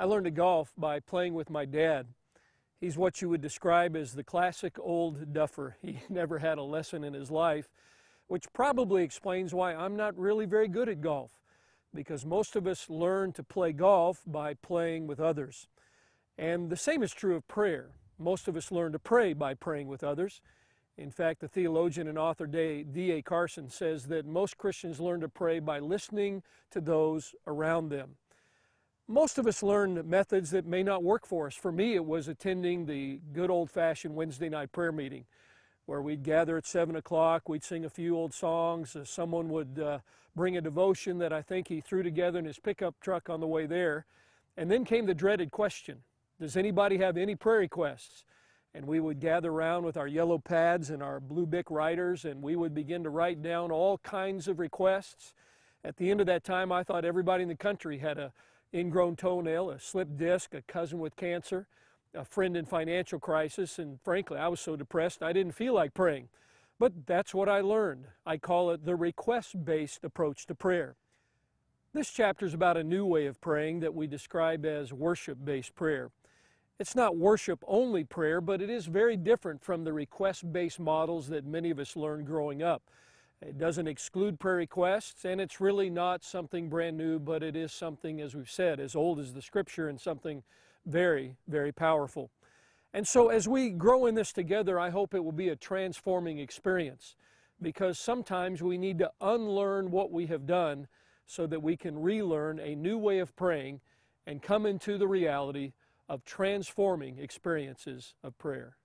I learned to golf by playing with my dad. He's what you would describe as the classic old duffer. He never had a lesson in his life, which probably explains why I'm not really very good at golf, because most of us learn to play golf by playing with others. And the same is true of prayer. Most of us learn to pray by praying with others. In fact, the theologian and author D.A. Carson says that most Christians learn to pray by listening to those around them. Most of us learn methods that may not work for us. For me, it was attending the good old-fashioned Wednesday night prayer meeting, where we'd gather at 7 o'clock, we'd sing a few old songs, someone would bring a devotion that I think he threw together in his pickup truck on the way there, and then came the dreaded question, does anybody have any prayer requests? And we would gather around with our yellow pads and our blue Bic writers, and we would begin to write down all kinds of requests. At the end of that time, I thought everybody in the country had a ingrown toenail, a slipped disc, a cousin with cancer, a friend in financial crisis, and frankly, I was so depressed I didn't feel like praying. But that's what I learned. I call it the request-based approach to prayer. This chapter is about a new way of praying that we describe as worship-based prayer. It's not worship-only prayer, but it is very different from the request-based models that many of us learned growing up. It doesn't exclude prayer requests, and it's really not something brand new, but it is something, as we've said, as old as the Scripture and something very, very powerful. And so as we grow in this together, I hope it will be a transforming experience, because sometimes we need to unlearn what we have done so that we can relearn a new way of praying and come into the reality of transforming experiences of prayer.